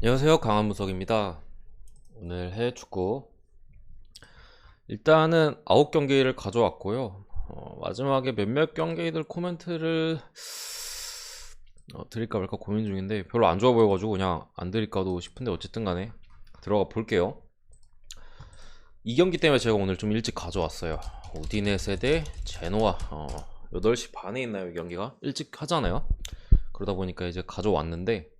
안녕하세요, 강한무석입니다. 오늘 해외 축구 일단은 9경기를 가져왔고요. 마지막에 몇몇 경기들 코멘트를 드릴까 말까 고민 중인데 별로 안 좋아 보여가지고 그냥 안 드릴까도 싶은데 어쨌든 간에 들어가 볼게요. 이 경기 때문에 제가 오늘 좀 일찍 가져왔어요. 우디네세 대 제노아. 8시 반에 있나요, 이 경기가? 일찍 하잖아요. 그러다 보니까 이제 가져왔는데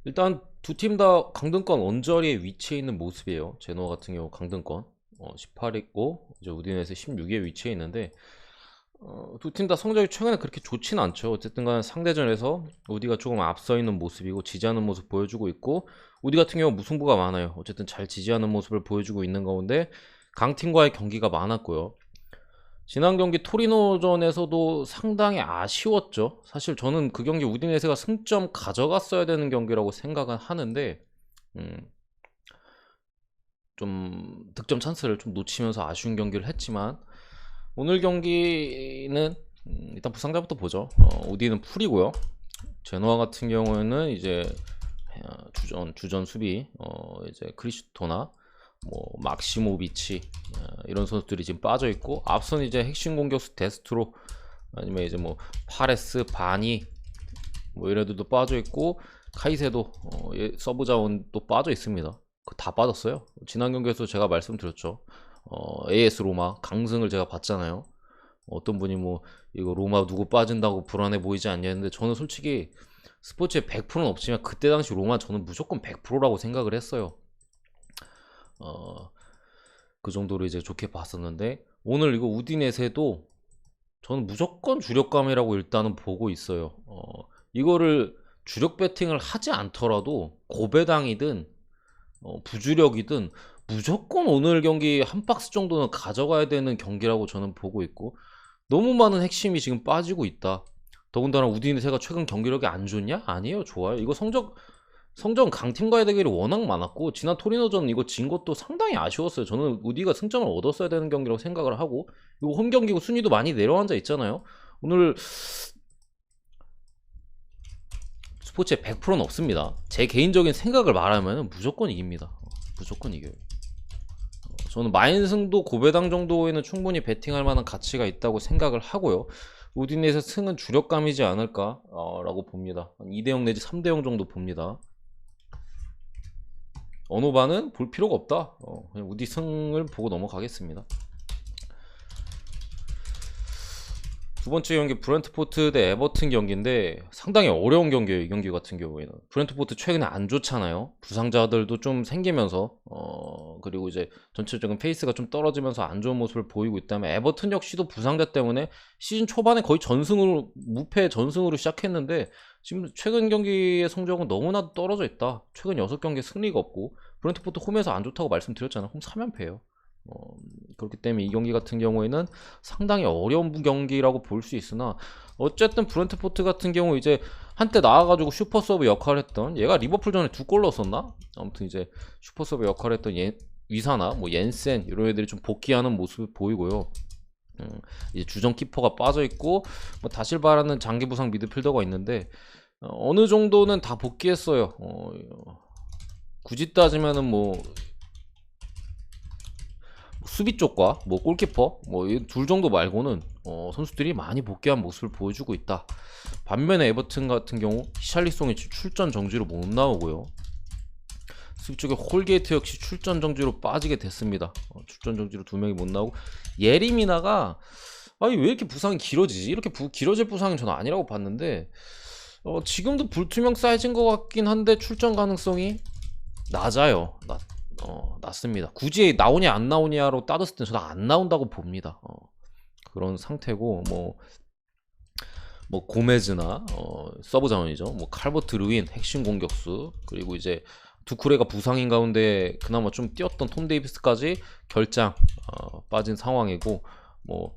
일단 두 팀 다 강등권 언저리에 위치해 있는 모습이에요. 제노아 같은 경우 강등권 18이고 이제 우디네스 16위에 위치해 있는데 두 팀 다 성적이 최근에 그렇게 좋지는 않죠. 어쨌든 간에 상대전에서 우디가 조금 앞서 있는 모습이고 지지하는 모습 보여주고 있고, 우디 같은 경우 무승부가 많아요. 어쨌든 잘 지지하는 모습을 보여주고 있는 가운데 강팀과의 경기가 많았고요. 지난 경기 토리노전에서도 상당히 아쉬웠죠. 사실 저는 그 경기 우디네세가 승점 가져갔어야 되는 경기라고 생각은 하는데 음, 좀 득점 찬스를 좀 놓치면서 아쉬운 경기를 했지만, 오늘 경기는 일단 부상자부터 보죠. 우디는 풀이고요. 제노아 같은 경우에는 이제 주전 수비 이제 크리스토나 뭐 막시모비치 이런 선수들이 지금 빠져 있고, 앞선 이제 핵심 공격수 데스트로 아니면 이제 뭐 파레스 바니 뭐 이런 애들도 빠져 있고, 카이세도 서브 자원도 빠져 있습니다. 다 빠졌어요. 지난 경기에서 제가 말씀드렸죠. AS 로마 강승을 제가 봤잖아요. 어떤 분이 뭐 이거 로마 누구 빠진다고 불안해 보이지 않냐 했는데, 저는 솔직히 스포츠에 100%는 없지만 그때 당시 로마 저는 무조건 100%라고 생각을 했어요. 어, 그 정도로 이제 좋게 봤었는데, 오늘 이거 우디네세도 저는 무조건 주력감이라고 일단은 보고 있어요. 이거를 주력 배팅을 하지 않더라도 고배당이든 부주력이든 무조건 오늘 경기 한 박스 정도는 가져가야 되는 경기라고 저는 보고 있고, 너무 많은 핵심이 지금 빠지고 있다. 더군다나 우디네세가 최근 경기력이 안 좋냐? 아니에요, 좋아요. 이거 성적은 강팀과의 대결이 워낙 많았고, 지난 토리노전 이거 진 것도 상당히 아쉬웠어요. 저는 우디가 승점을 얻었어야 되는 경기라고 생각을 하고, 이거 홈 경기고 순위도 많이 내려앉아 있잖아요. 오늘 스포츠에 100%는 없습니다. 제 개인적인 생각을 말하면 무조건 이깁니다. 무조건 이겨요. 저는 마인승도 고배당 정도에는 충분히 베팅할 만한 가치가 있다고 생각을 하고요. 우디네에서 승은 주력감이지 않을까 라고 봅니다. 2대0 내지 3대0 정도 봅니다. 언어반은 볼 필요가 없다. 그냥 우디 승을 보고 넘어가겠습니다. 두 번째 경기 브렌트포트 대 에버튼 경기인데 상당히 어려운 경기예요. 이 경기 같은 경우에는 브렌트포트 최근에 안 좋잖아요. 부상자들도 좀 생기면서 그리고 이제 전체적인 페이스가 좀 떨어지면서 안 좋은 모습을 보이고 있다면, 에버튼 역시도 부상자 때문에 시즌 초반에 거의 전승으로 무패 전승으로 시작했는데 지금 최근 경기의 성적은 너무나도 떨어져 있다. 최근 6경기 승리가 없고, 브렌트포트 홈에서 안 좋다고 말씀드렸잖아요. 홈 3연패예요. 그렇기 때문에 이 경기 같은 경우에는 상당히 어려운 경기라고 볼 수 있으나, 어쨌든 브렌트포트 같은 경우 이제 한때 나와가지고 슈퍼서브 역할을 했던, 얘가 리버풀 전에 2골 넣었었나? 아무튼 이제 슈퍼서브 역할을 했던 위사나 뭐 옌센 이런 애들이 좀 복귀하는 모습을 보이고요. 이제 주전 키퍼가 빠져 있고, 뭐 다실바라는 장기 부상 미드필더가 있는데 어느 정도는 다 복귀했어요. 굳이 따지면은 뭐 수비 쪽과 뭐 골키퍼 뭐 둘 정도 말고는 선수들이 많이 복귀한 모습을 보여주고 있다. 반면에 에버튼 같은 경우 히샬리송이 출전 정지로 못 나오고요. 수비 쪽에 홀게이트 역시 출전 정지로 빠지게 됐습니다. 출전 정지로 2명이 못 나오고, 예리미나가 아니 왜 이렇게 부상이 길어지지? 이렇게 길어질 부상은 저는 아니라고 봤는데 지금도 불투명 사이즈인 것 같긴 한데 출전 가능성이 낮아요. 낮습니다. 굳이 나오냐 안 나오냐로 따졌을 때 저는 안 나온다고 봅니다. 그런 상태고, 뭐 고메즈나 서브 자원이죠. 뭐 칼버트 루인 핵심 공격수, 그리고 이제 두쿠레가 부상인 가운데 그나마 좀 뛰었던 톰 데이비스까지 결장 빠진 상황이고, 뭐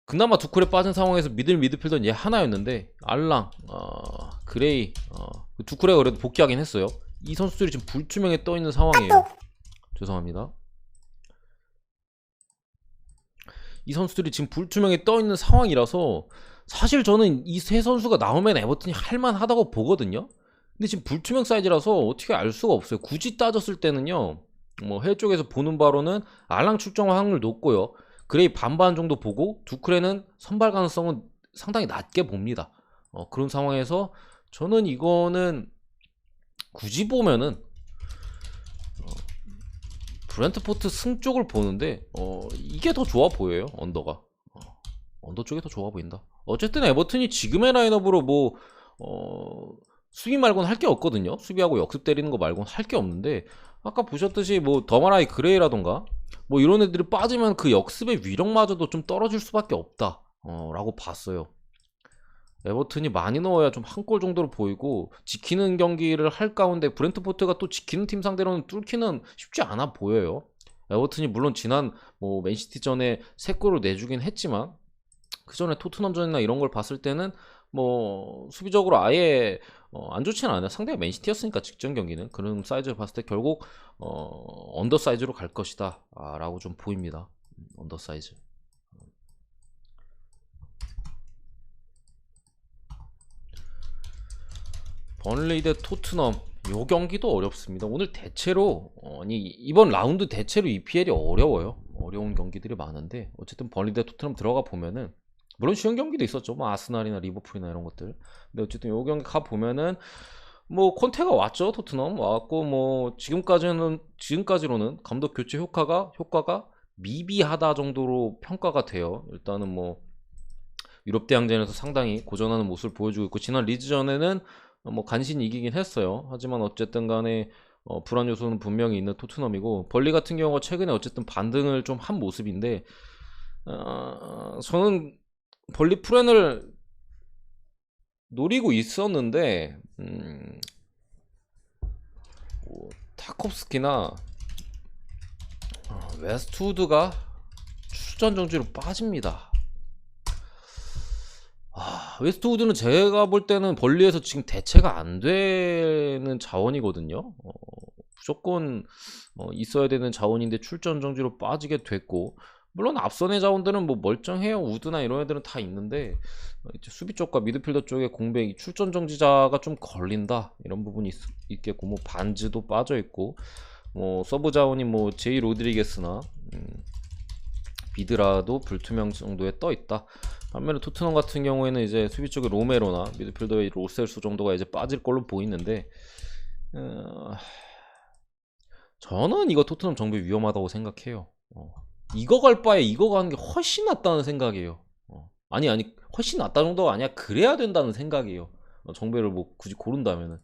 그나마 두쿠레 빠진 상황에서 미드필더는 얘 하나였는데 알랑, 그레이, 두쿠레가 그래도 복귀하긴 했어요. 이 선수들이 지금 불투명에 떠 있는 상황이에요. 죄송합니다. 이 선수들이 지금 불투명에 떠 있는 상황이라서 사실 저는 이 세 선수가 나오면 에버튼이 할만하다고 보거든요. 근데 지금 불투명 사이즈라서 어떻게 알 수가 없어요. 굳이 따졌을 때는요. 뭐 해외 쪽에서 보는 바로는 알랑 출정 확률 높고요. 그레이 반반 정도 보고 두크레는 선발 가능성은 상당히 낮게 봅니다. 그런 상황에서 저는 이거는 굳이 보면은 브랜트포트 승 쪽을 보는데 이게 더 좋아 보여요. 언더가 언더 쪽이 더 좋아 보인다. 어쨌든 에버튼이 지금의 라인업으로 뭐 수비 말고는 할 게 없거든요. 수비하고 역습 때리는 거 말고는 할 게 없는데 아까 보셨듯이 뭐 더마라이 그레이라던가 뭐 이런 애들이 빠지면 그 역습의 위력마저도 좀 떨어질 수밖에 없다 라고 봤어요. 에버튼이 많이 넣어야 좀 한 골 정도로 보이고 지키는 경기를 할 가운데 브랜트포트가 또 지키는 팀 상대로는 뚫기는 쉽지 않아 보여요. 에버튼이 물론 지난 뭐 맨시티 전에 3골을 내주긴 했지만 그 전에 토트넘전이나 이런 걸 봤을 때는 뭐 수비적으로 아예 안 좋지는 않아요. 상대가 맨시티였으니까 직전 경기는 그런 사이즈를 봤을 때 결국 언더 사이즈로 갈 것이다 라고 좀 보입니다. 언더 사이즈. 번리 대 토트넘 요 경기도 어렵습니다. 오늘 대체로 아니 이번 라운드 대체로 EPL이 어려워요. 어려운 경기들이 많은데 어쨌든 번리 대 토트넘 들어가 보면은 물론 쉬운 경기도 있었죠. 뭐 아스날이나 리버풀이나 이런 것들. 근데 어쨌든 요 경기 가 보면은 뭐 콘테가 왔죠. 토트넘 왔고 뭐 지금까지로는 감독 교체 효과가 미비하다 정도로 평가가 돼요. 일단은 뭐 유럽 대항전에서 상당히 고전하는 모습을 보여주고 있고 지난 리즈전에는 뭐 간신히 이기긴 했어요. 하지만 어쨌든 간에 불안 요소는 분명히 있는 토트넘이고 벌리 같은 경우가 최근에 어쨌든 반등을 좀 한 모습인데 저는 벌리 프렌을 노리고 있었는데 뭐, 타콥스키나 웨스트우드가 출전 정지로 빠집니다. 웨스트우드는 제가 볼 때는 벌리에서 지금 대체가 안 되는 자원이거든요. 무조건 있어야 되는 자원인데 출전 정지로 빠지게 됐고 물론 앞선의 자원들은 뭐 멀쩡해요. 우드나 이런 애들은 다 있는데 이제 수비 쪽과 미드필더 쪽에 공백이 출전 정지자가 좀 걸린다 이런 부분이 있겠고 뭐 반즈도 빠져 있고 뭐 서브 자원이 뭐 제이 로드리게스나 비드라도 불투명 정도에 떠 있다. 반면에 토트넘 같은 경우에는 이제 수비 쪽에 로메로나 미드필더의 로셀수 정도가 이제 빠질 걸로 보이는데 저는 이거 토트넘 정비 위험하다고 생각해요. 이거 갈 바에 이거 가는 게 훨씬 낫다는 생각이에요. 아니 훨씬 낫다 정도가 아니야. 그래야 된다는 생각이에요. 정배를 뭐 굳이 고른다면은.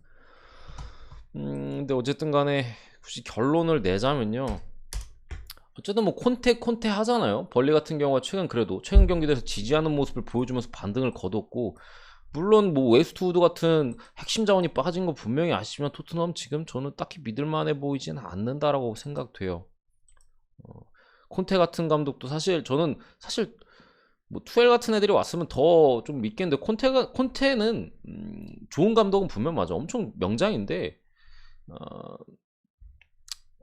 근데 어쨌든 간에 굳이 결론을 내자면요. 어쨌든 뭐 콘테 하잖아요. 벌리 같은 경우가 최근 경기들에서 지지하는 모습을 보여주면서 반등을 거뒀고 물론 뭐 웨스트우드 같은 핵심 자원이 빠진 거 분명히 아시지만 토트넘 지금 저는 딱히 믿을만해 보이진 않는다라고 생각돼요. 콘테 같은 감독도 저는 사실 뭐 투엘 같은 애들이 왔으면 더 좀 믿겠는데 콘테는 좋은 감독은 분명 맞아. 엄청 명장인데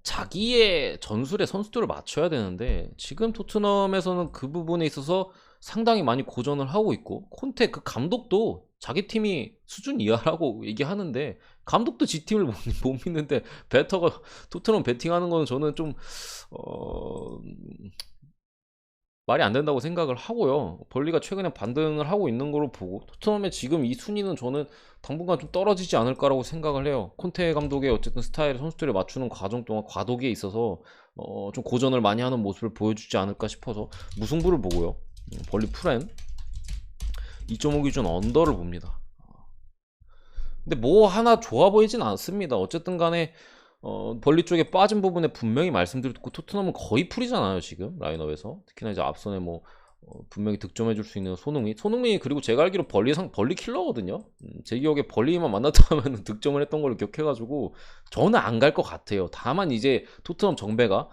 자기의 전술에 선수들을 맞춰야 되는데 지금 토트넘에서는 그 부분에 있어서 상당히 많이 고전을 하고 있고 콘테 그 감독도 자기 팀이 수준 이하라고 얘기하는데 감독도 지 팀을 못 믿는데 베터가 토트넘 베팅하는 거는 저는 좀 말이 안 된다고 생각을 하고요. 벌리가 최근에 반등을 하고 있는 걸로 보고 토트넘의 지금 이 순위는 저는 당분간 좀 떨어지지 않을까라고 생각을 해요. 콘테 감독의 어쨌든 스타일 선수들을 맞추는 과정 동안 과도기에 있어서 좀 고전을 많이 하는 모습을 보여주지 않을까 싶어서 무승부를 보고요. 벌리 프렌 2.5 기준 언더를 봅니다. 근데 뭐 하나 좋아 보이진 않습니다. 어쨌든 간에 벌리 쪽에 빠진 부분에 분명히 말씀드렸고 토트넘은 거의 풀이잖아요 지금 라인업에서. 특히나 이제 앞선에 뭐 분명히 득점해줄 수 있는 손흥민이 그리고 제가 알기로 벌리 킬러거든요. 제 기억에 벌리만 만났다 하면 득점을 했던 걸로 기억해가지고 저는 안 갈 것 같아요. 다만 이제 토트넘 정배가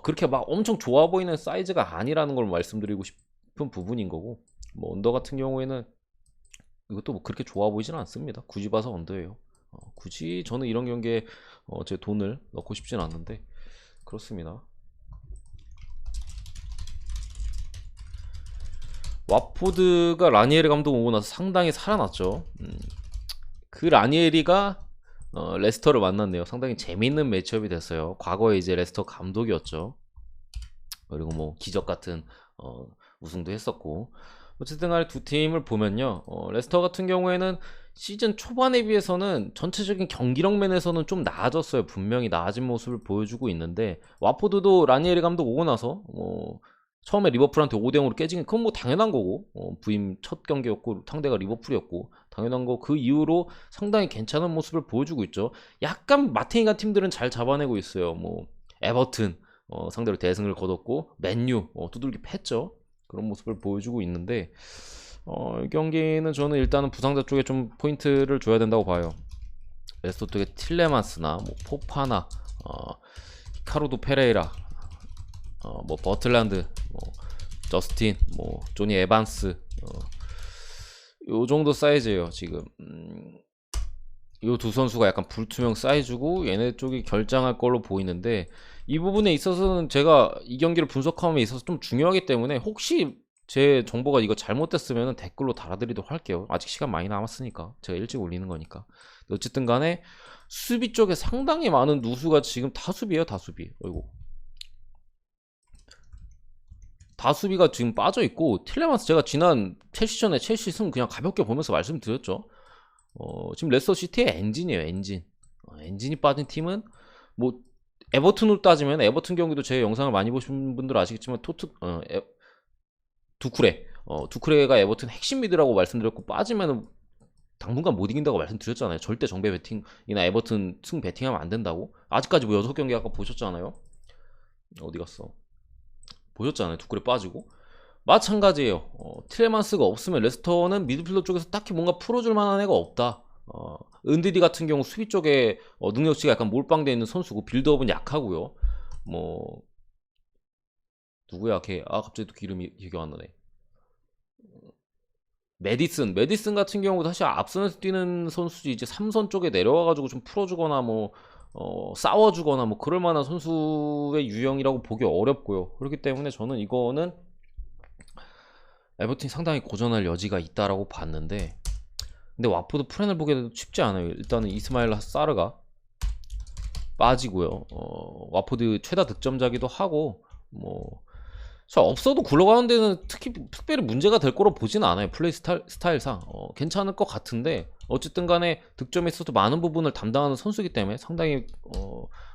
그렇게 막 엄청 좋아 보이는 사이즈가 아니라는 걸 말씀드리고 싶은 부분인 거고 뭐 언더 같은 경우에는 이것도 뭐 그렇게 좋아 보이지는 않습니다. 굳이 봐서 언더예요. 굳이 저는 이런 경기에 제 돈을 넣고 싶진 않는데 그렇습니다. 와포드가 라니에리 감독 오고 나서 상당히 살아났죠. 그 라니에리가 레스터를 만났네요. 상당히 재밌는 매치업이 됐어요. 과거에 이제 레스터 감독이었죠. 그리고 뭐 기적 같은 우승도 했었고, 어쨌든 간에 두 팀을 보면요, 레스터 같은 경우에는 시즌 초반에 비해서는 전체적인 경기력 면에서는 좀 나아졌어요. 분명히 나아진 모습을 보여주고 있는데, 와포드도 라니에리 감독 오고 나서 처음에 리버풀한테 5대0으로 깨진 게 그건 뭐 당연한 거고, 부임 첫 경기였고 상대가 리버풀이었고 당연한 거, 그 이후로 상당히 괜찮은 모습을 보여주고 있죠. 약간 마탱이가 팀들은 잘 잡아내고 있어요. 뭐 에버튼 상대로 대승을 거뒀고, 맨유 두들기 팼죠. 그런 모습을 보여주고 있는데, 이 경기는 저는 일단은 부상자 쪽에 좀 포인트를 줘야 된다고 봐요. 레스터 쪽에 틸레만스나 뭐 포파나 카로도 페레이라, 뭐 버틀란드, 뭐 저스틴, 뭐 조니 에반스, 요 정도 사이즈예요 지금. 요 두 선수가 약간 불투명 사이즈고 얘네 쪽이 결장할 걸로 보이는데, 이 부분에 있어서는 제가 이 경기를 분석함에 있어서 좀 중요하기 때문에 혹시 제 정보가 이거 잘못됐으면 댓글로 달아드리도록 할게요. 아직 시간 많이 남았으니까, 제가 일찍 올리는 거니까. 어쨌든 간에 수비 쪽에 상당히 많은 누수가 지금 다수비예요. 다수비. 어이고, 다수비가 지금 빠져있고, 틸레만스 제가 지난 첼시전에 첼시 승 그냥 가볍게 보면서 말씀드렸죠. 지금 레스터시티의 엔진이에요. 엔진. 엔진이 빠진 팀은 뭐 에버튼으로 따지면, 에버튼 경기도 제 영상을 많이 보신 분들은 아시겠지만 두쿠레, 두쿠레가 에버튼 핵심 미드라고 말씀드렸고, 빠지면 당분간 못 이긴다고 말씀드렸잖아요. 절대 정배 배팅이나 에버튼 승 배팅하면 안 된다고. 아직까지 뭐 6경기 아까 보셨잖아요. 어디 갔어? 보셨잖아요. 두쿠레 빠지고. 마찬가지예요. 틸레만스가 없으면 레스터는 미드필더 쪽에서 딱히 뭔가 풀어줄 만한 애가 없다. 은디디 같은 경우 수비 쪽에 능력치가 약간 몰빵되어 있는 선수고, 빌드업은 약하고요. 뭐 누구야 걔, 갑자기 또 이름이 기억 안 나네. 메디슨 같은 경우도 사실 앞선에서 뛰는 선수지, 이제 3선 쪽에 내려와가지고 좀 풀어주거나 뭐 싸워주거나 뭐 그럴 만한 선수의 유형이라고 보기 어렵고요. 그렇기 때문에 저는 이거는 에버튼이 상당히 고전할 여지가 있다라고 봤는데, 근데 와포드 프렌을 보기에도 쉽지 않아요. 일단은 이스마일 사르가 빠지고요. 와포드 최다 득점자기도 하고, 뭐 없어도 굴러가는 데는 특별히 문제가 될 거로 보지는 않아요. 플레이 스타일상 괜찮을 것 같은데, 어쨌든 간에 득점에 있어서 많은 부분을 담당하는 선수이기 때문에 상당히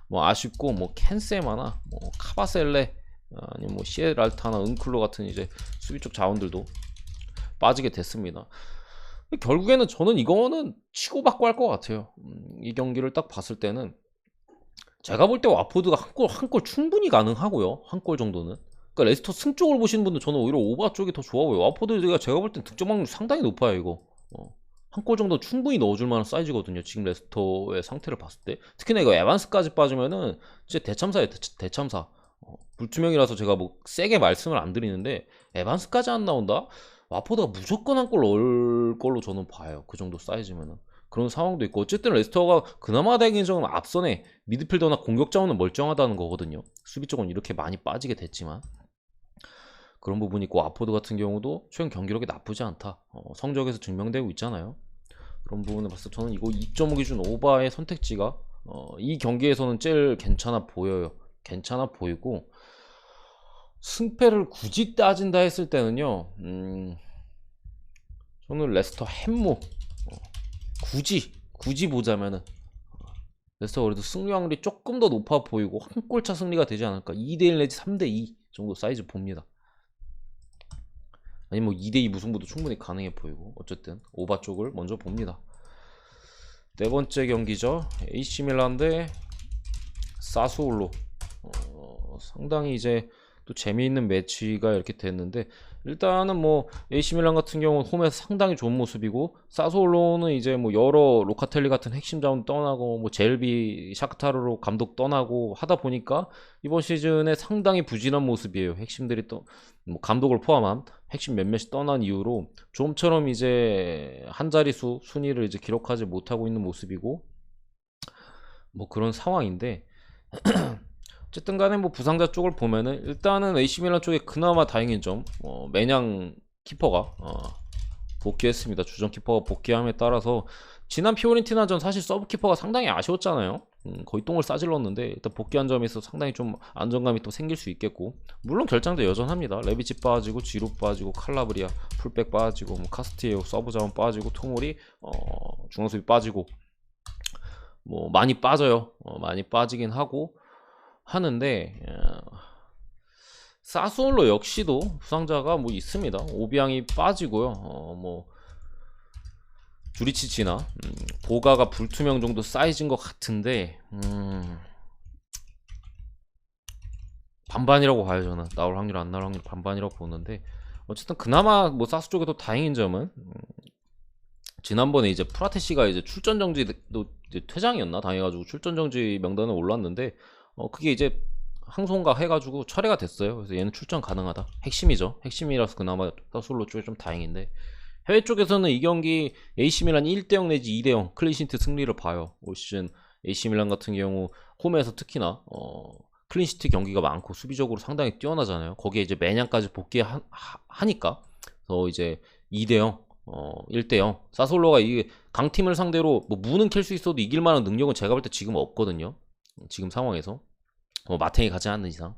뭐 아쉽고, 뭐 캔세마나 뭐 카바셀레, 아니면 뭐 시에랄타나 은클로 같은 이제 수비 쪽 자원들도 빠지게 됐습니다. 결국에는 저는 이거는 치고받고 할 것 같아요. 이 경기를 딱 봤을 때는 제가 볼 때 와포드가 한 골 충분히 가능하고요. 한 골 정도는. 그러니까 레스터 승 쪽을 보시는 분들 저는 오히려 오바 쪽이 더 좋아 보여요. 와포드가 제가 볼 땐 득점 확률 상당히 높아요. 이거 한 골 정도 충분히 넣어줄 만한 사이즈거든요. 지금 레스터의 상태를 봤을 때. 특히나 이거 에반스까지 빠지면은 진짜 대참사예요. 대참사. 불투명이라서 제가 뭐 세게 말씀을 안 드리는데, 에반스까지 안 나온다? 와포드가 무조건 한 골 넣을 걸로 저는 봐요. 그 정도 사이즈면은. 그런 상황도 있고, 어쨌든 레스터가 그나마 다행인 점은 앞선에 미드필더나 공격 자원은 멀쩡하다는 거거든요. 수비 쪽은 이렇게 많이 빠지게 됐지만 그런 부분이 있고, 와포드 같은 경우도 최근 경기력이 나쁘지 않다. 성적에서 증명되고 있잖아요. 그런 부분을 봤을 때 저는 이거 2.5 기준 오바의 선택지가 이 경기에서는 제일 괜찮아 보여요. 괜찮아 보이고, 승패를 굳이 따진다 했을 때는요, 저는 레스터 햄모, 굳이 보자면은 레스터 그래도 승리 확률이 조금 더 높아 보이고 한 골차 승리가 되지 않을까. 2대1 내지 3대2 정도 사이즈 봅니다. 아니 뭐 2대2 무승부도 충분히 가능해 보이고, 어쨌든 오바 쪽을 먼저 봅니다. 네 번째 경기죠. AC 밀란 대 사수올로. 상당히 이제 또 재미있는 매치가 이렇게 됐는데, 일단은 뭐 AC 밀란 같은 경우는 홈에서 상당히 좋은 모습이고, 사소올로는 이제 뭐 여러 로카텔리 같은 핵심 자원 떠나고, 뭐 젤비 샤크타르로 감독 떠나고 하다 보니까 이번 시즌에 상당히 부진한 모습이에요. 핵심들이 또 뭐 감독을 포함한 핵심 몇몇이 떠난 이후로 좀처럼 이제 한 자릿수 순위를 이제 기록하지 못하고 있는 모습이고, 뭐 그런 상황인데, 어쨌든 간에 뭐 부상자 쪽을 보면은 일단은 AC 밀란 쪽에 그나마 다행인 점, 매냥 키퍼가 복귀했습니다. 주전 키퍼가 복귀함에 따라서 지난 피오렌티나전 사실 서브 키퍼가 상당히 아쉬웠잖아요. 거의 똥을 싸질렀는데 일단 복귀한 점에서 상당히 좀 안정감이 또 생길 수 있겠고, 물론 결장도 여전합니다. 레비치 빠지고 지루 빠지고 칼라브리아 풀백 빠지고 뭐 카스티에오 서브 자원 빠지고 토모리 중앙수비 빠지고 뭐 많이 빠져요. 많이 빠지긴 하고 하는데 사스올로 역시도 부상자가 뭐 있습니다. 오비앙이 빠지고요. 뭐 주리치치나 보가가 불투명 정도 사이즈인 것 같은데 반반이라고 봐요. 저는 나올 확률 안 나올 확률 반반이라고 보는데, 어쨌든 그나마 뭐 사스 쪽에도 다행인 점은 지난번에 이제 프라테시가 이제 출전 정지도 이제 퇴장이었나 당해가지고 출전 정지 명단에 올랐는데 그게 이제 항소인가 해가지고 철회가 됐어요. 그래서 얘는 출전 가능하다. 핵심이죠. 핵심이라서 그나마 사솔로 쪽에 좀 다행인데, 해외 쪽에서는 이 경기 AC 밀란 1대0 내지 2대0 클린시트 승리를 봐요. 올 시즌 AC 밀란 같은 경우 홈에서 특히나 클린시트 경기가 많고 수비적으로 상당히 뛰어나잖아요. 거기에 이제 매년까지 복귀하니까 더 이제 2대0 1대0 사솔로가 이 강팀을 상대로 뭐 무는 캘 수 있어도 이길 만한 능력은 제가 볼 때 지금 없거든요. 지금 상황에서 마탱이 가지 않는 이상.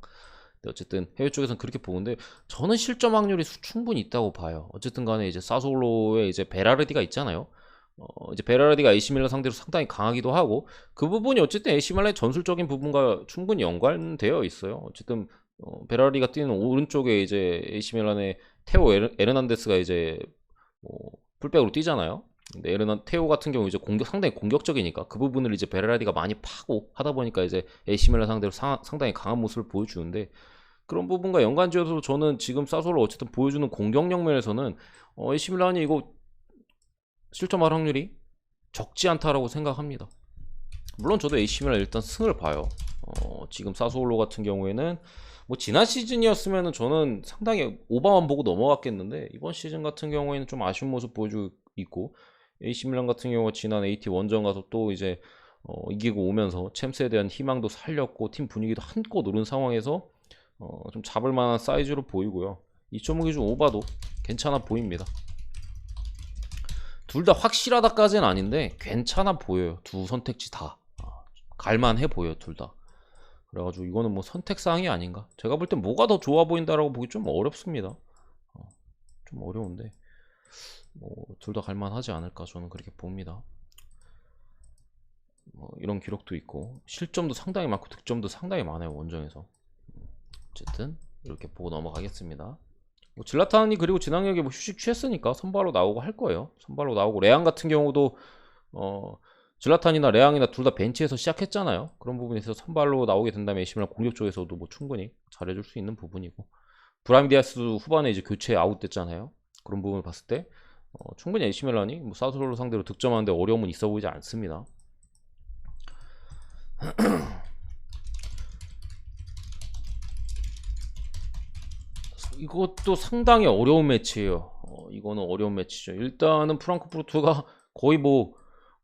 근데 어쨌든 해외 쪽에서는 그렇게 보는데 저는 실점 확률이 충분히 있다고 봐요. 어쨌든 간에 이제 사솔로에 이제 베라르디가 있잖아요. 이제 베라르디가 AC 밀란 상대로 상당히 강하기도 하고, 그 부분이 어쨌든 AC 밀란의 전술적인 부분과 충분히 연관되어 있어요. 어쨌든 베라르디가 뛰는 오른쪽에 이제 AC 밀란의 테오 에르난데스가 이제 풀백으로 뛰잖아요. 근데 테오 같은 경우 이제 상당히 공격적이니까 그 부분을 이제 베라르디가 많이 파고 하다 보니까 이제 AC 밀란 상대로 상당히 강한 모습을 보여주는데, 그런 부분과 연관지어서 저는 지금 사솔로 어쨌든 보여주는 공격력 면에서는 AC 밀란이 이거 실점할 확률이 적지 않다라고 생각합니다. 물론 저도 AC 밀란 일단 승을 봐요. 지금 사솔로 같은 경우에는 뭐 지난 시즌이었으면은 저는 상당히 오바만 보고 넘어갔겠는데, 이번 시즌 같은 경우에는 좀 아쉬운 모습 보여주고 있고, AC 밀란 같은 경우 지난 AT 원정 가서 또 이제 이기고 오면서 챔스에 대한 희망도 살렸고 팀 분위기도 한껏 오른 상황에서 좀 잡을 만한 사이즈로 보이고요. 2.5 기준 오바도 괜찮아 보입니다. 둘 다 확실하다까지는 아닌데 괜찮아 보여요. 두 선택지 다 갈만해 보여요. 둘 다. 그래가지고 이거는 뭐 선택사항이 아닌가. 제가 볼 땐 뭐가 더 좋아 보인다라고 보기 좀 어렵습니다. 좀 어려운데 뭐 둘 다 갈만하지 않을까 저는 그렇게 봅니다. 이런 기록도 있고 실점도 상당히 많고 득점도 상당히 많아요. 원정에서. 어쨌든 이렇게 보고 넘어가겠습니다. 질라탄이 그리고 지난 경기에 뭐 휴식 취했으니까 선발로 나오고 할 거예요. 선발로 나오고, 레앙 같은 경우도 질라탄이나 레앙이나 둘 다 벤치에서 시작했잖아요. 그런 부분에서 선발로 나오게 된다면 AC 밀란 공격 쪽에서도 뭐 충분히 잘해줄 수 있는 부분이고, 브라임 디아스 후반에 이제 교체 아웃됐잖아요. 그런 부분을 봤을 때 충분히 AC 밀란이 뭐 사솔로 상대로 득점하는데 어려움은 있어 보이지 않습니다. 이것도 상당히 어려운 매치예요. 이거는 어려운 매치죠. 일단은 프랑크푸르트가 거의 뭐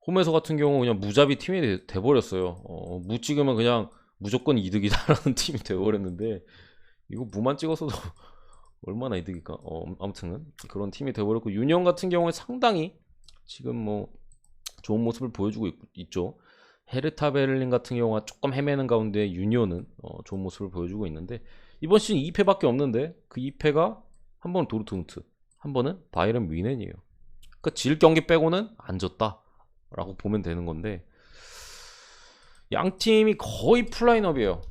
홈에서 같은 경우 그냥 무자비 팀이 돼버렸어요. 무 찍으면 그냥 무조건 이득이다라는 팀이 돼버렸는데, 이거 무만 찍어서도 얼마나 이득일까. 아무튼 그런 팀이 돼버렸고, 유니온 같은 경우에 상당히 지금 뭐 좋은 모습을 보여주고 있죠. 헤르타 베를린 같은 경우가 조금 헤매는 가운데 유니온은 좋은 모습을 보여주고 있는데, 이번 시즌 2패밖에 없는데 그 2패가 한 번은 도르트문트, 한 번은 바이에른 뮌헨이에요. 그러니까 질 경기 빼고는 안 졌다라고 보면 되는 건데, 양 팀이 거의 풀라인업이에요.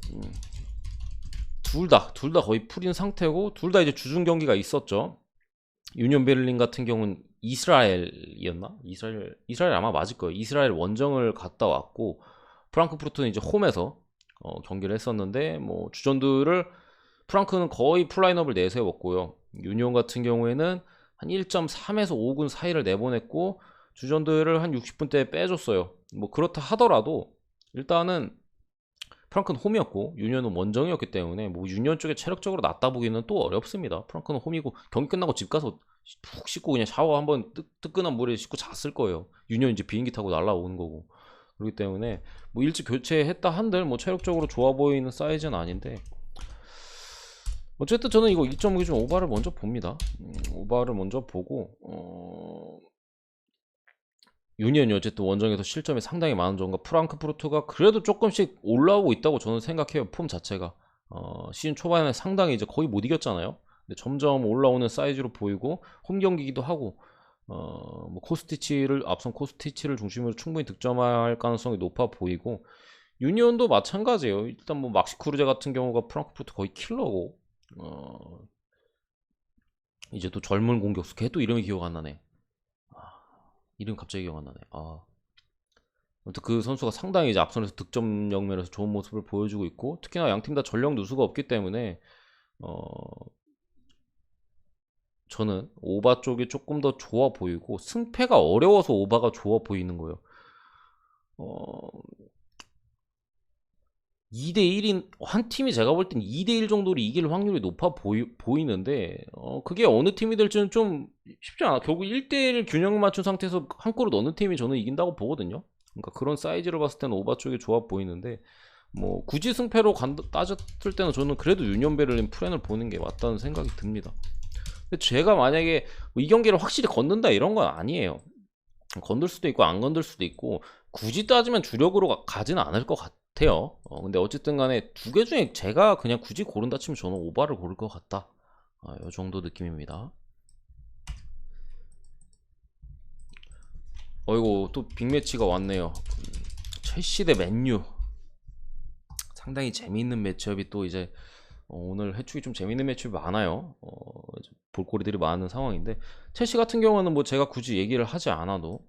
둘 다 거의 풀인 상태고, 둘 다 이제 주중 경기가 있었죠. 유니온 베를린 같은 경우는 이스라엘이었나? 이스라엘 아마 맞을 거예요. 이스라엘 원정을 갔다 왔고, 프랑크푸르트는 이제 홈에서 경기를 했었는데, 뭐 주전들을 프랑크는 거의 풀라인업을 내세웠고요. 유니온 같은 경우에는 한 1.3에서 5군 사이를 내보냈고 주전들을 한 60분대에 빼줬어요. 뭐 그렇다 하더라도 일단은 프랑크는 홈이었고 유니온은 원정이었기 때문에 뭐 유니온 쪽에 체력적으로 낮다 보기는 또 어렵습니다. 프랑크는 홈이고 경기 끝나고 집 가서 푹 씻고 그냥 샤워 한번 뜨끈한 물에 씻고 잤을 거예요. 유니온 이제 비행기 타고 날라오는 거고. 그렇기 때문에 뭐 일찍 교체했다 한들 뭐 체력적으로 좋아 보이는 사이즈는 아닌데, 어쨌든 저는 이거 2.5 기준 오바를 먼저 봅니다. 오바를 먼저 보고 유니언이 어쨌든 원정에서 실점이 상당히 많은 점과 프랑크푸르트가 그래도 조금씩 올라오고 있다고 저는 생각해요. 폼 자체가 시즌 초반에 상당히 이제 거의 못 이겼잖아요. 근데 점점 올라오는 사이즈로 보이고 홈 경기기도 하고 뭐 코스티치를 앞선 코스티치를 중심으로 충분히 득점할 가능성이 높아 보이고 유니온도 마찬가지예요. 일단 뭐 막시 크루제 같은 경우가 프랑크푸르트 거의 킬러고 이제 또 젊은 공격수 걔 또 이름이 기억 안 나네. 이름 갑자기 기억 안 나네. 아무튼 그 선수가 상당히 이제 앞선에서 득점 역면에서 좋은 모습을 보여주고 있고 특히나 양팀 다 전력 누수가 없기 때문에 저는 오바 쪽이 조금 더 좋아 보이고 승패가 어려워서 오바가 좋아 보이는 거예요. 2대1인 한 팀이 제가 볼 땐 2대1 정도로 이길 확률이 높아 보이는데 그게 어느 팀이 될지는 좀 쉽지 않아. 결국 1대1 균형을 맞춘 상태에서 한 골을 넣는 팀이 저는 이긴다고 보거든요. 그러니까 그런 사이즈를 봤을 때는 오바 쪽이 좋아 보이는데 뭐 굳이 승패로 따졌을 때는 저는 그래도 유니온 베를린 프렌을 보는 게 맞다는 생각이 듭니다. 근데 제가 만약에 뭐이 경기를 확실히 건든다 이런 건 아니에요. 건들 수도 있고 안 건들 수도 있고 굳이 따지면 주력으로 가지는 않을 것 같아요. 근데 어쨌든 간에 두 개 중에 제가 그냥 굳이 고른다 치면 저는 오바를 고를 것 같다. 이 정도 느낌입니다. 어이고 또 빅매치가 왔네요. 첼시 대 맨유. 상당히 재미있는 매치업이 또 이제 오늘 해축이 좀 재밌는 매치업이 많아요. 볼거리들이 많은 상황인데 첼시 같은 경우는 뭐 제가 굳이 얘기를 하지 않아도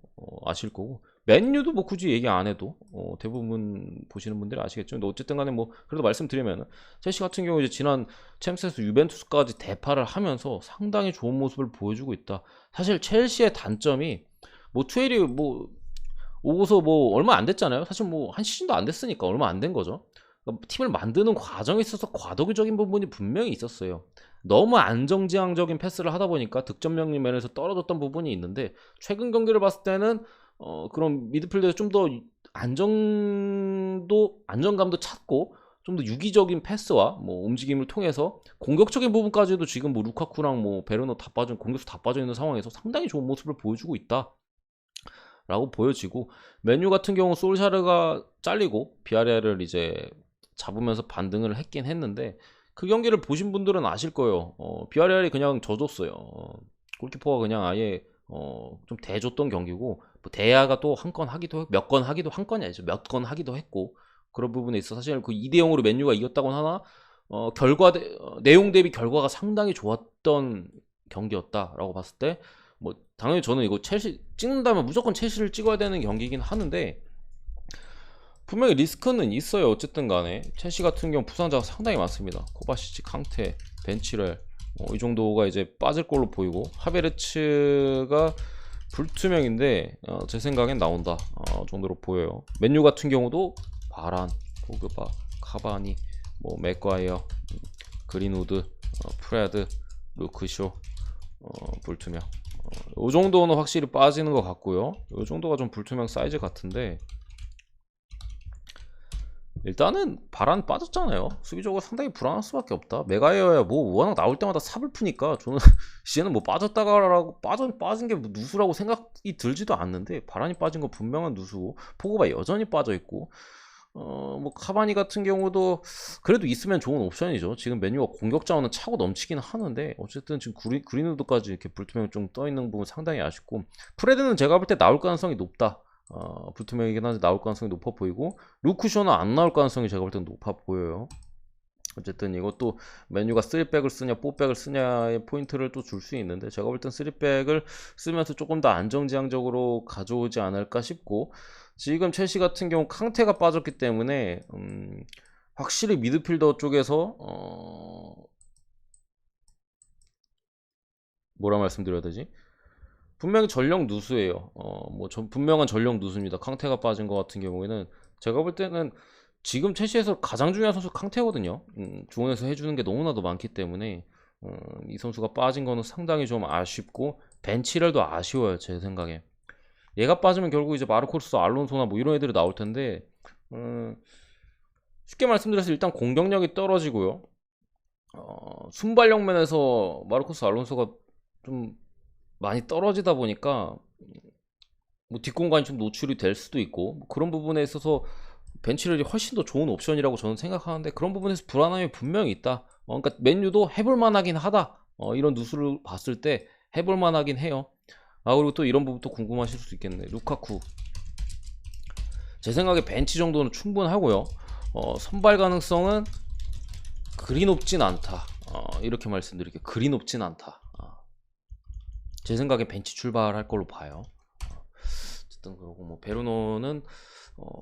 아실 거고 맨유도 뭐 굳이 얘기 안 해도 대부분 보시는 분들이 아시겠죠. 근데 어쨌든 간에 뭐 그래도 말씀드리면 첼시 같은 경우 이제 지난 챔스에서 유벤투스까지 대파를 하면서 상당히 좋은 모습을 보여주고 있다. 사실 첼시의 단점이 뭐 투엘이 뭐 오고서 뭐 얼마 안 됐잖아요. 사실 뭐 한 시즌도 안 됐으니까 얼마 안 된 거죠. 팀을 만드는 과정에 있어서 과도기적인 부분이 분명히 있었어요. 너무 안정지향적인 패스를 하다 보니까 득점 명령 면에서 떨어졌던 부분이 있는데 최근 경기를 봤을 때는 그런 미드필더에서 좀 더 안정감도 찾고 좀 더 유기적인 패스와 뭐 움직임을 통해서 공격적인 부분까지도 지금 뭐 루카쿠랑 뭐 베르너 다 빠진 공격수 다 빠져 있는 상황에서 상당히 좋은 모습을 보여주고 있다. 라고 보여지고 메뉴 같은 경우 솔샤르가 잘리고 비아레알을 이제 잡으면서 반등을 했긴 했는데 그 경기를 보신 분들은 아실 거예요. 비아레알이 그냥 져줬어요. 골키퍼가 그냥 아예 좀 대줬던 경기고 뭐 대야가 또 한 건 하기도 몇 건 하기도 한 건이 아니죠. 몇 건 하기도 했고 그런 부분에 있어 사실 그 2대 0으로 맨유가 이겼다고는 하나 내용 대비 결과가 상당히 좋았던 경기였다라고 봤을 때 뭐 당연히 저는 이거 첼시 찍는다면 무조건 첼시를 찍어야 되는 경기긴 하는데 분명히 리스크는 있어요. 어쨌든 간에 첼시 같은 경우 부상자가 상당히 많습니다. 코바시치, 캉테, 벤치렐 이 정도가 이제 빠질 걸로 보이고 하베르츠가 불투명인데 제 생각엔 나온다 정도로 보여요. 맨유 같은 경우도 바란, 포그바, 카바니, 뭐 맥과이어, 그린우드, 프레드, 루크쇼 불투명 이 정도는 확실히 빠지는 것 같고요. 이 정도가 좀 불투명 사이즈 같은데 일단은 바란 빠졌잖아요. 수비적으로 상당히 불안할 수밖에 없다. 메가이어야 뭐 워낙 나올 때마다 삽을 푸니까 저는 이제는 뭐 빠졌다가라고 빠진 게 누수라고 생각이 들지도 않는데 바란이 빠진 거 분명한 누수고 포그바 여전히 빠져 있고 뭐 카바니 같은 경우도 그래도 있으면 좋은 옵션이죠. 지금 메뉴가 공격 자원은 차고 넘치긴 하는데 어쨌든 지금 그린우드까지 이렇게 불투명 좀 떠 있는 부분 상당히 아쉽고 프레드는 제가 볼 때 나올 가능성이 높다. 불투명이긴 한데 나올 가능성이 높아 보이고 루크쇼는 안 나올 가능성이 제가 볼 땐 높아 보여요. 어쨌든 이것도 메뉴가 3백을 쓰냐 4백을 쓰냐의 포인트를 또 줄 수 있는데 제가 볼 땐 3백을 쓰면서 조금 더 안정지향적으로 가져오지 않을까 싶고 지금 첼시 같은 경우 캉테가 빠졌기 때문에 확실히 미드필더 쪽에서 뭐라 말씀드려야 되지? 분명히 전력 누수예요. 분명한 전력 누수입니다. 캉테가 빠진 것 같은 경우에는 제가 볼 때는 지금 첼시에서 가장 중요한 선수 캉테거든요. 중원에서 해주는 게 너무나도 많기 때문에 이 선수가 빠진 거는 상당히 좀 아쉽고 벤치렐도 아쉬워요. 제 생각에. 얘가 빠지면 결국 이제 마르코스, 알론소나 뭐 이런 애들이 나올 텐데 쉽게 말씀드려서 일단 공격력이 떨어지고요. 순발력 면에서 마르코스 알론소가 좀 많이 떨어지다 보니까 뭐 뒷공간이 좀 노출이 될 수도 있고 뭐 그런 부분에 있어서 벤치를 훨씬 더 좋은 옵션이라고 저는 생각하는데 그런 부분에서 불안함이 분명히 있다. 그러니까 맨유도 해볼 만하긴 하다. 이런 누수를 봤을 때 해볼 만하긴 해요. 그리고 또 이런 부분도 궁금하실 수도 있겠네. 루카쿠 제 생각에 벤치 정도는 충분하고요. 선발 가능성은 그리 높진 않다. 이렇게 말씀드릴게요. 그리 높진 않다. 제 생각에 벤치 출발할 걸로 봐요. 어쨌든 그러고 뭐 베르노는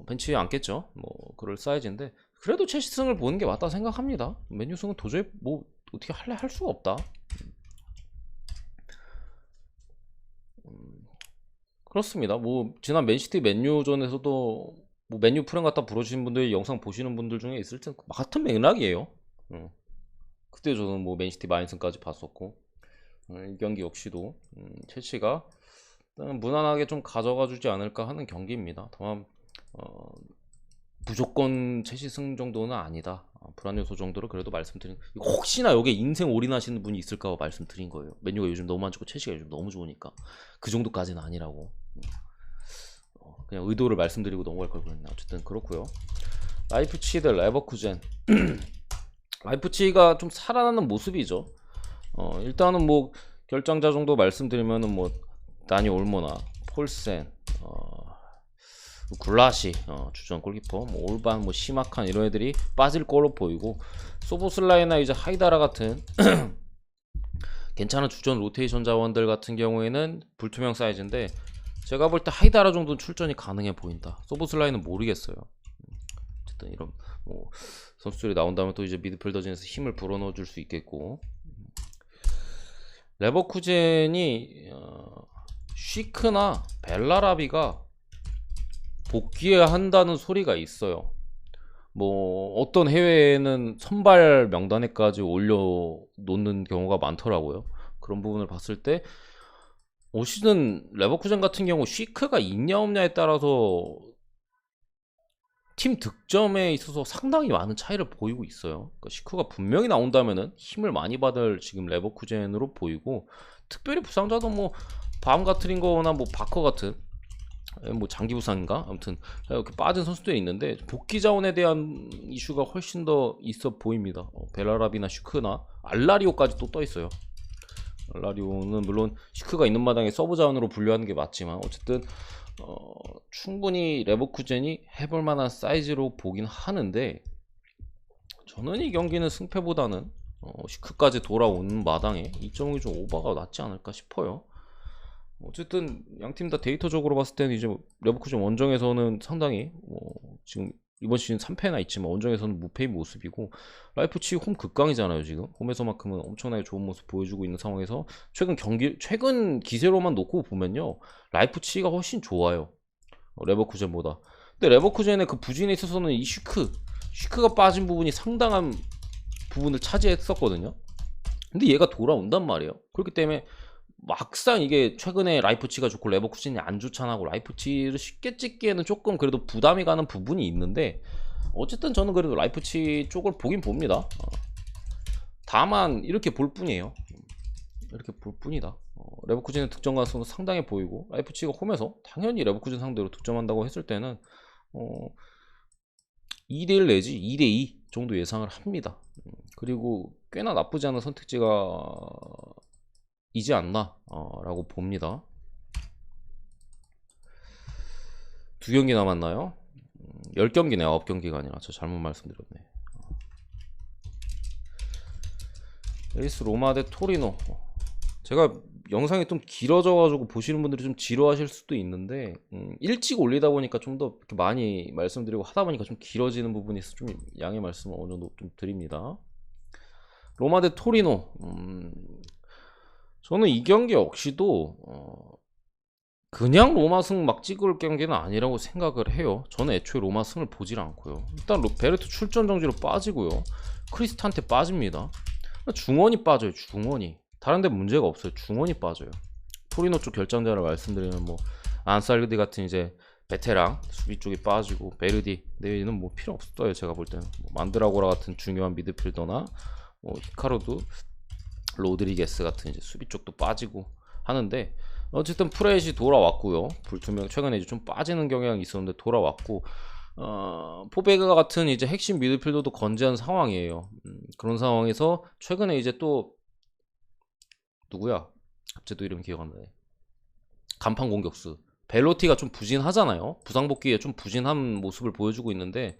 벤치에 앉겠죠. 뭐 그럴 사이즈인데 그래도 첼시승을 보는 게 맞다 생각합니다. 맨유승은 도저히 뭐 어떻게 할 수가 없다. 그렇습니다. 뭐 지난 맨시티 맨유전에서도 뭐 맨유 프렌 갖다 부르신 분들 영상 보시는 분들 중에 있을 때 같은 맥락이에요. 그때 저는 뭐 맨시티 마인슨까지 봤었고 이 경기 역시도 첼시가 무난하게 좀 가져가 주지 않을까 하는 경기입니다. 다만 무조건 첼시 승 정도는 아니다. 불안 요소 정도로 그래도 말씀드린 혹시나 여기에 인생 올인하시는 분이 있을까 말씀드린 거예요. 맨유가 요즘 너무 안 좋고 첼시가 요즘 너무 좋으니까 그 정도까지는 아니라고 그냥 의도를 말씀드리고 넘어갈 걸 그랬네. 어쨌든 그렇고요. 라이프치히드 레버쿠젠 라이프치히가 좀 살아나는 모습이죠. 일단은 뭐 결정자 정도 말씀드리면은 뭐 다니 올모나 폴센 굴라시 주전 골키퍼 뭐 올반 뭐 시마칸 이런 애들이 빠질 걸로 보이고 소보슬라이나 이제 하이다라 같은 괜찮은 주전 로테이션 자원들 같은 경우에는 불투명 사이즈인데 제가 볼 때 하이다라 정도는 출전이 가능해 보인다. 소보슬라이는 모르겠어요. 어쨌든 이런 뭐 선수들이 나온다면 또 이제 미드필더진에서 힘을 불어넣어 줄 수 있겠고 레버쿠젠이 쉬크나 벨라라비가 복귀해야 한다는 소리가 있어요. 뭐 어떤 해외에는 선발 명단에까지 올려놓는 경우가 많더라고요. 그런 부분을 봤을 때 올 시즌 레버쿠젠 같은 경우 쉬크가 있냐 없냐에 따라서 팀 득점에 있어서 상당히 많은 차이를 보이고 있어요. 그러니까 쉬크가 분명히 나온다면은 힘을 많이 받을 지금 레버쿠젠으로 보이고 특별히 부상자도 뭐 바움가트링거나 뭐 바커 같은 뭐 장기 부상인가 아무튼 이렇게 빠진 선수들이 있는데 복귀 자원에 대한 이슈가 훨씬 더 있어 보입니다. 벨라라비나 슈크나 알라리오까지 또 떠 있어요. 알라리오는 물론 슈크가 있는 마당에 서브 자원으로 분류하는 게 맞지만 어쨌든 충분히 레버쿠젠이 해볼 만한 사이즈로 보긴 하는데 저는 이 경기는 승패보다는 슈크까지 돌아오는 마당에 2.5이 좀 오버가 낫지 않을까 싶어요. 어쨌든 양팀 다 데이터적으로 봤을 때는 이제 레버쿠젠 원정에서는 상당히 지금 이번 시즌 3패나 있지만 원정에서는 무패인 모습이고 라이프치히 홈 극강이잖아요. 지금 홈에서만큼은 엄청나게 좋은 모습 보여주고 있는 상황에서 최근 기세로만 놓고 보면요 라이프치히가 훨씬 좋아요. 레버쿠젠보다. 근데 레버쿠젠의 그 부진에 있어서는 이 슈크가 빠진 부분이 상당한 부분을 차지했었거든요. 근데 얘가 돌아온단 말이에요. 그렇기 때문에 막상 이게 최근에 라이프치히가 좋고 레버쿠젠이 안 좋잖아 고 라이프치히를 쉽게 찍기에는 조금 그래도 부담이 가는 부분이 있는데 어쨌든 저는 그래도 라이프치히 쪽을 보긴 봅니다. 다만 이렇게 볼 뿐이에요. 이렇게 볼 뿐이다. 레버쿠젠의 득점 가능성도 상당해 보이고 라이프치히가 홈에서 당연히 레버쿠젠 상대로 득점한다고 했을 때는 2대1 내지 2대2 정도 예상을 합니다. 그리고 꽤나 나쁘지 않은 선택지가 이지 않나 라고 봅니다. 2경기 남았나요? 10경기네 9경기가 아니라 저 잘못 말씀드렸네. 에이스 로마 대 토리노. 제가 영상이 좀 길어져 가지고 보시는 분들이 좀 지루하실 수도 있는데 일찍 올리다 보니까 좀 더 많이 말씀드리고 하다 보니까 좀 길어지는 부분이 있어서 좀 양해 말씀을 어느 정도 좀 드립니다. 로마 대 토리노. 저는 이 경기 역시도 그냥 로마 승 막 찍을 경기는 아니라고 생각을 해요. 저는 애초에 로마 승을 보질 않고요. 일단 베르트 출전 정지로 빠지고요. 크리스탄테 빠집니다. 중원이 빠져요. 중원이. 다른 데 문제가 없어요. 중원이 빠져요. 토리노 쪽 결정자를 말씀드리면 뭐 안살르디 같은 이제 베테랑 수비 쪽이 빠지고 베르디 내는 뭐 필요 없어요. 제가 볼 때는 뭐 만드라고라 같은 중요한 미드필더나 히카루도 로드리게스 같은 이제 수비 쪽도 빠지고 하는데 어쨌든 프렛이 돌아왔고요. 불투명 최근에 이제 좀 빠지는 경향이 있었는데 돌아왔고 포베가 같은 이제 핵심 미드필더도 건재한 상황이에요. 그런 상황에서 최근에 이제 또 누구야? 갑자기 또 이름 기억 안 나네. 간판 공격수 벨로티가 좀 부진하잖아요. 부상 복귀에 좀 부진한 모습을 보여주고 있는데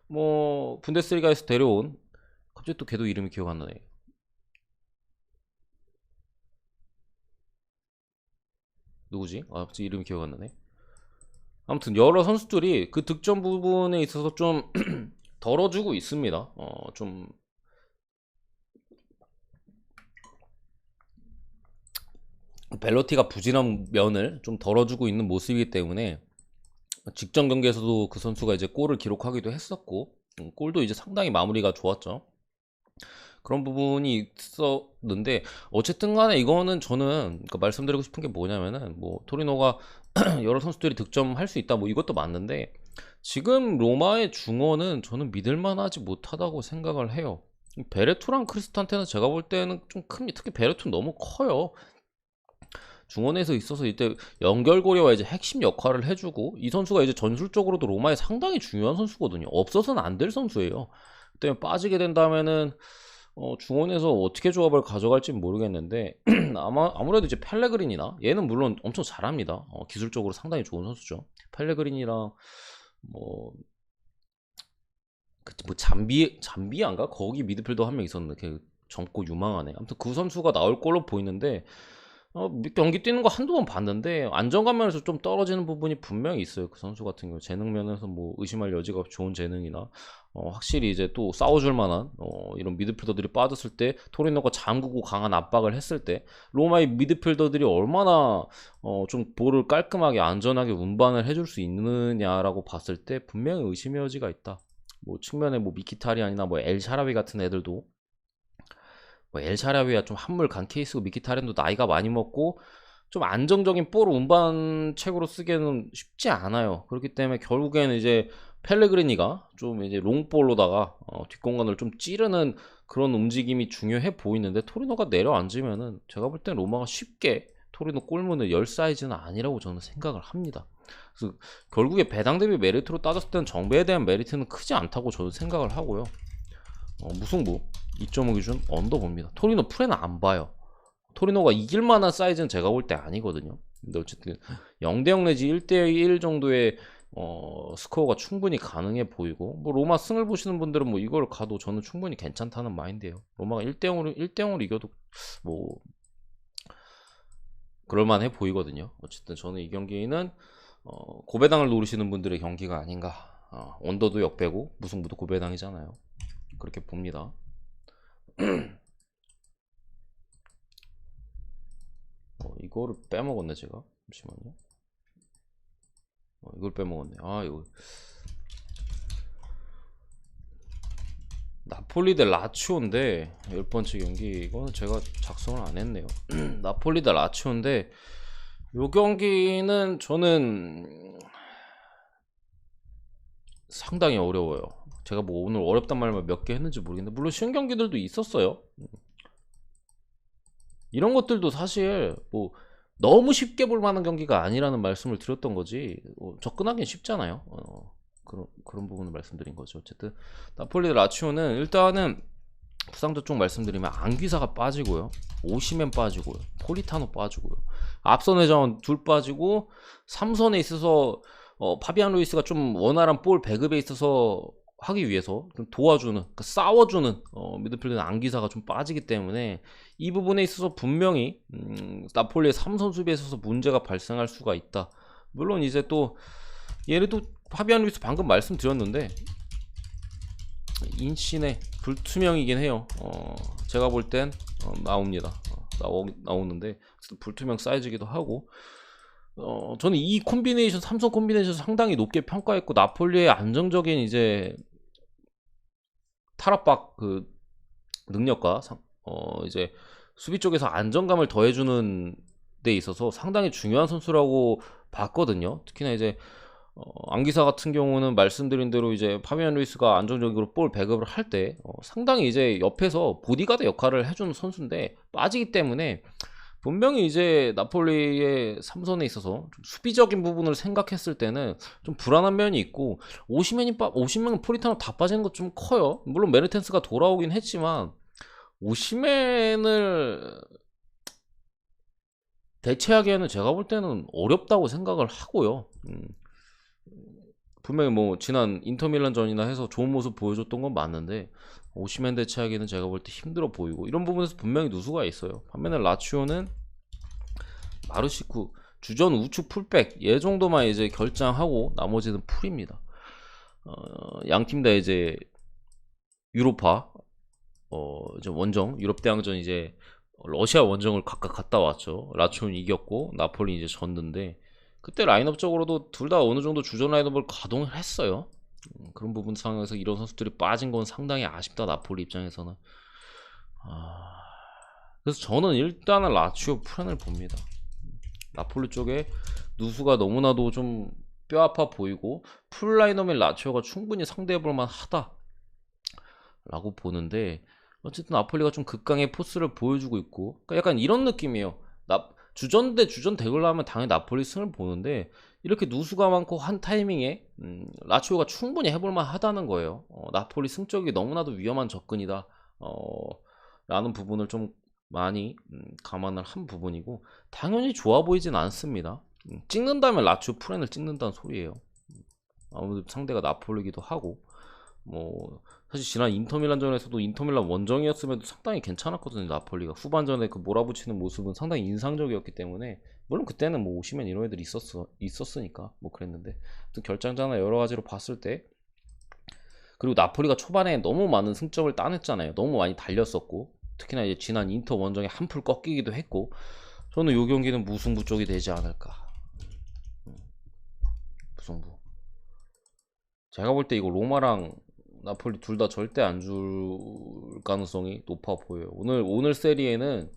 뭐 분데스리가에서 데려온 갑자기 또 걔도 이름이 기억 안 나네. 누구지? 갑자기 이름이 기억 안 나네. 아무튼 여러 선수들이 그 득점 부분에 있어서 좀 덜어주고 있습니다. 좀 벨로티가 부진한 면을 좀 덜어주고 있는 모습이기 때문에 직전 경기에서도 그 선수가 이제 골을 기록하기도 했었고 골도 이제 상당히 마무리가 좋았죠. 그런 부분이 있었는데 어쨌든 간에 이거는 저는 그러니까 말씀드리고 싶은 게 뭐냐면은 뭐 토리노가 여러 선수들이 득점할 수 있다 뭐 이것도 맞는데 지금 로마의 중원은 저는 믿을만하지 못하다고 생각을 해요. 베레투랑 크리스탄테는 제가 볼 때는 좀 큽니다. 특히 베레투는 너무 커요. 중원에서 있어서 이때 연결고리와 이제 핵심 역할을 해주고 이 선수가 이제 전술적으로도 로마에 상당히 중요한 선수거든요. 없어서는 안 될 선수예요. 그때문에 빠지게 된다면은 중원에서 어떻게 조합을 가져갈지는 모르겠는데 아무래도 이제 펠레그린이나 얘는 물론 엄청 잘합니다. 기술적으로 상당히 좋은 선수죠. 펠레그린이랑 뭐 잠비아인가 거기 미드필더 한 명 있었는데 걔 젊고 유망하네. 아무튼 그 선수가 나올 걸로 보이는데 경기 뛰는 거 한두 번 봤는데 안정감 면에서 좀 떨어지는 부분이 분명히 있어요. 그 선수 같은 경우 재능 면에서 뭐 의심할 여지가 없이 좋은 재능이나 확실히 이제 또 싸워줄 만한 이런 미드필더들이 빠졌을 때 토리노가 잠그고 강한 압박을 했을 때 로마의 미드필더들이 얼마나 좀 볼을 깔끔하게 안전하게 운반을 해줄 수 있느냐라고 봤을 때 분명히 의심의 여지가 있다. 뭐 측면에 뭐 미키타리안이나 뭐 엘샤라비 같은 애들도 뭐 엘샤라비야 좀 한물 간 케이스고 미키타렌도 나이가 많이 먹고 좀 안정적인 볼 운반책으로 쓰기에는 쉽지 않아요. 그렇기 때문에 결국에는 이제 펠레그리니가 좀 이제 롱볼로다가 뒷공간을 좀 찌르는 그런 움직임이 중요해 보이는데 토리노가 내려앉으면은 제가 볼 땐 로마가 쉽게 토리노 골문을 열 사이즈는 아니라고 저는 생각을 합니다. 그래서 결국에 배당 대비 메리트로 따졌을 때는 정배에 대한 메리트는 크지 않다고 저는 생각을 하고요. 무승부 2.5 기준 언더 봅니다. 토리노 프레는 안 봐요. 토리노가 이길 만한 사이즈는 제가 볼 때 아니거든요. 근데 어쨌든 0대0 내지 1대1 정도의 스코어가 충분히 가능해 보이고 뭐 로마 승을 보시는 분들은 뭐 이걸 가도 저는 충분히 괜찮다는 마인드예요. 로마가 1대0으로 이겨도 뭐 그럴만해 보이거든요. 어쨌든 저는 이 경기는 고배당을 노리시는 분들의 경기가 아닌가. 언더도 역배고 무승부도 고배당이잖아요. 그렇게 봅니다. 이거를 빼먹었네 제가. 잠시만요. 이걸 빼먹었네. 이거 나폴리 대 라치오인데 10번째 경기 이거는 제가 작성을 안 했네요. 나폴리 대 라치오인데 이 경기는 저는 상당히 어려워요. 제가 뭐 오늘 어렵단 말만 몇 개 했는지 모르겠는데 물론 쉬운 경기들도 있었어요. 이런 것들도 사실 뭐 너무 쉽게 볼 만한 경기가 아니라는 말씀을 드렸던 거지 접근하기는 쉽잖아요. 그런 부분을 말씀드린 거죠. 어쨌든 나폴리 라치오는 일단은 부상자 쪽 말씀드리면 앙귀사가 빠지고요, 오시멘 빠지고요, 폴리타노 빠지고요, 앞선 회장은 둘 빠지고 3선에 있어서 파비안 루이스가 좀 원활한 볼 배급에 있어서 하기 위해서 좀 도와주는, 그러니까 싸워주는 미드필더 앙귀사가 좀 빠지기 때문에 이 부분에 있어서 분명히 나폴리의 3선 수비에 있어서 문제가 발생할 수가 있다. 물론 이제 또 얘네도 파비안 루이스 방금 말씀드렸는데 인신의 불투명이긴 해요. 제가 볼 땐 나옵니다. 나오는데 불투명 사이즈기도 하고 저는 이 콤비네이션 3선 콤비네이션 상당히 높게 평가했고 나폴리의 안정적인 이제 탈압박 그 능력과 이제 수비 쪽에서 안정감을 더해주는 데 있어서 상당히 중요한 선수라고 봤거든요. 특히나 이제 안기사 같은 경우는 말씀드린 대로 이제 파비안 루이스가 안정적으로 볼 배급을 할 때 상당히 이제 옆에서 보디가드 역할을 해주는 선수인데 빠지기 때문에 분명히 이제 나폴리의 삼선에 있어서 좀 수비적인 부분을 생각했을 때는 좀 불안한 면이 있고 오시맨 포리타노 다 빠지는 것 좀 커요. 물론 메르텐스가 돌아오긴 했지만 오시맨을 대체하기에는 제가 볼 때는 어렵다고 생각을 하고요. 분명히 뭐 지난 인터밀란전이나 해서 좋은 모습 보여줬던 건 맞는데 오시맨 대체하기는 제가 볼 때 힘들어 보이고 이런 부분에서 분명히 누수가 있어요. 반면에 라치오는 마르시쿠 주전 우측 풀백 얘 정도만 이제 결장하고 나머지는 풀입니다. 양 팀 다 이제 유로파 이제 원정 유럽 대항전 이제 러시아 원정을 각각 갔다 왔죠. 라치오는 이겼고 나폴리 이제 졌는데 그때 라인업적으로도 둘 다 어느 정도 주전 라인업을 가동을 했어요. 그런 부분 상황에서 이런 선수들이 빠진 건 상당히 아쉽다. 나폴리 입장에서는. 그래서 저는 일단은 라치오 프란을 봅니다. 나폴리 쪽에 누수가 너무나도 좀 뼈아파 보이고 풀 라인업의 라치오가 충분히 상대해볼만 하다 라고 보는데 어쨌든 나폴리가 좀 극강의 포스를 보여주고 있고 그러니까 약간 이런 느낌이에요. 주전 대 주전 대결로 하면 당연히 나폴리 승을 보는데 이렇게 누수가 많고 한 타이밍에 라치오가 충분히 해볼만 하다는 거예요. 나폴리 승적이 너무나도 위험한 접근이다 라는 부분을 좀 많이 감안을 한 부분이고 당연히 좋아 보이진 않습니다. 찍는다면 라치오 프렌을 찍는다는 소리예요. 아무래도 상대가 나폴리기도 하고 뭐 사실 지난 인터밀란전에서도 인터밀란 원정이었음에도 상당히 괜찮았거든요. 나폴리가 후반전에 그 몰아붙이는 모습은 상당히 인상적이었기 때문에 물론 그때는 뭐 오시면 이런 애들이 있었으니까 뭐 그랬는데 또 결장자나 여러 가지로 봤을 때 그리고 나폴리가 초반에 너무 많은 승점을 따냈잖아요. 너무 많이 달렸었고 특히나 이제 지난 인터 원정에 한풀 꺾이기도 했고 저는 이 경기는 무승부 쪽이 되지 않을까. 무승부. 제가 볼 때 이거 로마랑 나폴리 둘 다 절대 안 줄 가능성이 높아 보여요. 오늘 세리에는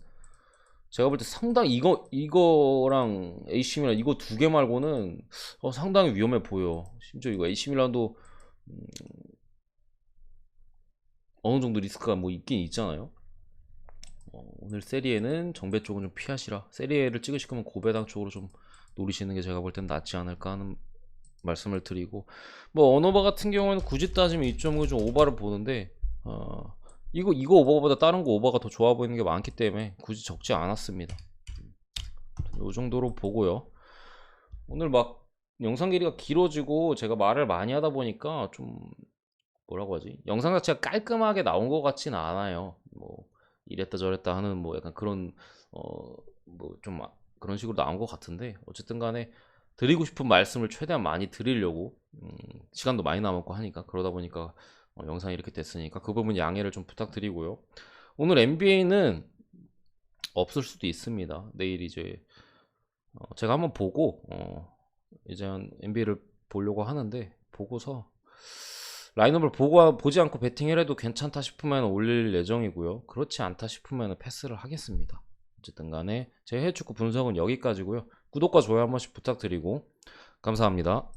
제가 볼 때 상당히 이거랑 AC 밀란 이거 두 개 말고는 상당히 위험해 보여. 심지어 이거 AC 밀란도 어느 정도 리스크가 뭐 있긴 있잖아요. 오늘 세리에는 정배 쪽은 좀 피하시라. 세리에를 찍으실 거면 고배당 쪽으로 좀 노리시는 게 제가 볼 땐 낫지 않을까 하는 말씀을 드리고 뭐 언어바 같은 경우는 굳이 따지면 2.5 좀 오바를 보는데 이거 오버보다 다른 거 오버가 더 좋아 보이는 게 많기 때문에 굳이 적지 않았습니다. 이 정도로 보고요. 오늘 막 영상 길이가 길어지고 제가 말을 많이 하다 보니까 좀 뭐라고 하지? 영상 자체가 깔끔하게 나온 것 같지는 않아요. 뭐 이랬다 저랬다 하는 뭐 약간 그런 뭐 좀 그런 식으로 나온 것 같은데 어쨌든 간에 드리고 싶은 말씀을 최대한 많이 드리려고 시간도 많이 남았고 하니까 그러다 보니까 영상이 이렇게 됐으니까 그 부분 양해를 좀 부탁드리고요. 오늘 NBA는 없을 수도 있습니다. 내일 이제 제가 한번 보고 이제 NBA를 보려고 하는데 보고서 라인업을 보지 않고 배팅을 해도 괜찮다 싶으면 올릴 예정이고요. 그렇지 않다 싶으면 패스를 하겠습니다. 어쨌든 간에 제 해외축구 분석은 여기까지고요. 구독과 좋아요 한 번씩 부탁드리고 감사합니다.